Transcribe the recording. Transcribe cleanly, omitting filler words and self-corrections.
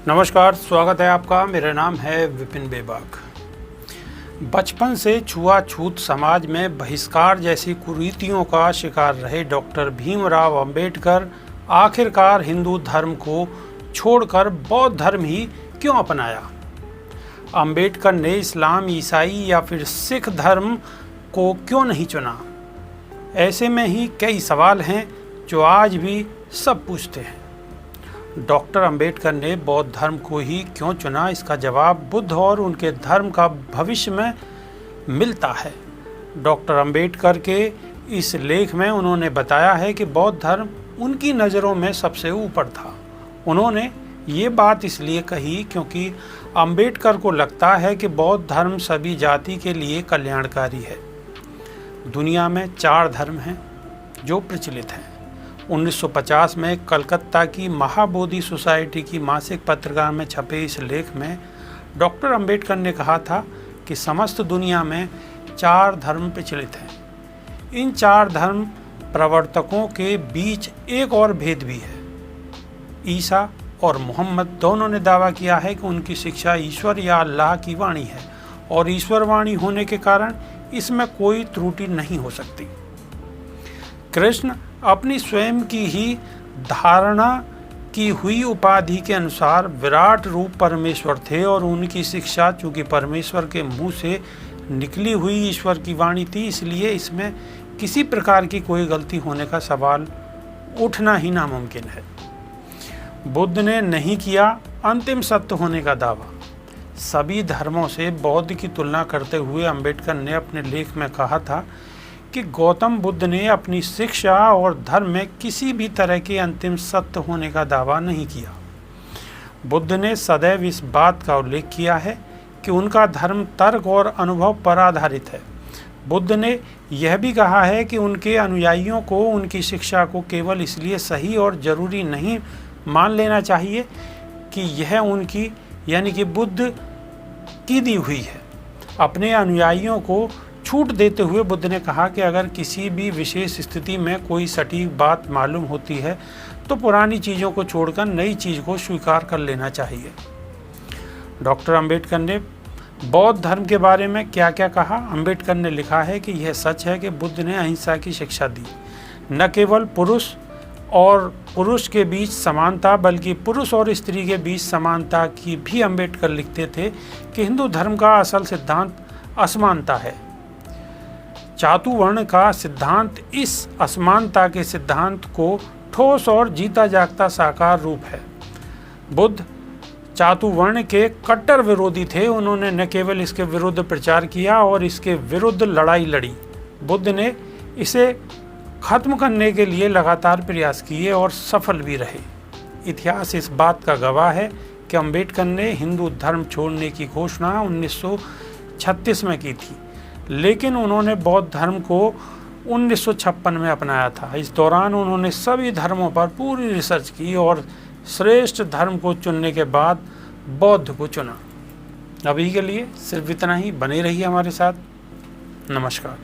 नमस्कार, स्वागत है आपका। मेरा नाम है विपिन बेबाक। बचपन से छुआछूत समाज में बहिष्कार जैसी कुरीतियों का शिकार रहे डॉक्टर भीमराव अंबेडकर आखिरकार हिंदू धर्म को छोड़कर बौद्ध धर्म ही क्यों अपनाया? अंबेडकर ने इस्लाम, ईसाई या फिर सिख धर्म को क्यों नहीं चुना? ऐसे में ही कई सवाल हैं जो आज भी सब पूछते हैं। डॉक्टर अंबेडकर ने बौद्ध धर्म को ही क्यों चुना, इसका जवाब बुद्ध और उनके धर्म का भविष्य में मिलता है। डॉक्टर अंबेडकर के इस लेख में उन्होंने बताया है कि बौद्ध धर्म उनकी नज़रों में सबसे ऊपर था। उन्होंने ये बात इसलिए कही क्योंकि अंबेडकर को लगता है कि बौद्ध धर्म सभी जाति के लिए कल्याणकारी है। दुनिया में 4 धर्म हैं जो प्रचलित हैं। 1950 में कलकत्ता की महाबोधि सोसाइटी की मासिक पत्रिका में छपे इस लेख में डॉक्टर अंबेडकर ने कहा था कि समस्त दुनिया में 4 धर्म प्रचलित हैं। इन 4 धर्म प्रवर्तकों के बीच एक और भेद भी है। ईसा और मोहम्मद दोनों ने दावा किया है कि उनकी शिक्षा ईश्वर या अल्लाह की वाणी है और ईश्वर वाणी होने के कारण इसमें कोई त्रुटि नहीं हो सकती। कृष्ण अपनी स्वयं की ही धारणा की हुई उपाधि के अनुसार विराट रूप परमेश्वर थे और उनकी शिक्षा चूँकि परमेश्वर के मुंह से निकली हुई ईश्वर की वाणी थी, इसलिए इसमें किसी प्रकार की कोई गलती होने का सवाल उठना ही नामुमकिन है। बुद्ध ने नहीं किया अंतिम सत्य होने का दावा। सभी धर्मों से बौद्ध की तुलना करते हुए अंबेडकर ने अपने लेख में कहा था कि गौतम बुद्ध ने अपनी शिक्षा और धर्म में किसी भी तरह के अंतिम सत्य होने का दावा नहीं किया। बुद्ध ने सदैव इस बात का उल्लेख किया है कि उनका धर्म तर्क और अनुभव पर आधारित है। बुद्ध ने यह भी कहा है कि उनके अनुयायियों को उनकी शिक्षा को केवल इसलिए सही और ज़रूरी नहीं मान लेना चाहिए कि यह उनकी यानी कि बुद्ध की दी हुई है। अपने अनुयायियों को छूट देते हुए बुद्ध ने कहा कि अगर किसी भी विशेष स्थिति में कोई सटीक बात मालूम होती है तो पुरानी चीज़ों को छोड़कर नई चीज़ को स्वीकार कर लेना चाहिए। डॉक्टर अंबेडकर ने बौद्ध धर्म के बारे में क्या क्या कहा? अंबेडकर ने लिखा है कि यह सच है कि बुद्ध ने अहिंसा की शिक्षा दी। न केवल पुरुष और पुरुष के बीच समानता बल्कि पुरुष और स्त्री के बीच समानता की भी अंबेडकर लिखते थे कि हिंदू धर्म का असल सिद्धांत असमानता है। चातुवर्ण का सिद्धांत इस असमानता के सिद्धांत को ठोस और जीता जागता साकार रूप है। बुद्ध चातुवर्ण के कट्टर विरोधी थे। उन्होंने न केवल इसके विरुद्ध प्रचार किया और इसके विरुद्ध लड़ाई लड़ी। बुद्ध ने इसे खत्म करने के लिए लगातार प्रयास किए और सफल भी रहे। इतिहास इस बात का गवाह है कि अंबेडकर ने हिंदू धर्म छोड़ने की घोषणा 1936 में की थी, लेकिन उन्होंने बौद्ध धर्म को 1956 में अपनाया था। इस दौरान उन्होंने सभी धर्मों पर पूरी रिसर्च की और श्रेष्ठ धर्म को चुनने के बाद बौद्ध को चुना। अभी के लिए सिर्फ इतना ही। बने रहिए हमारे साथ। नमस्कार।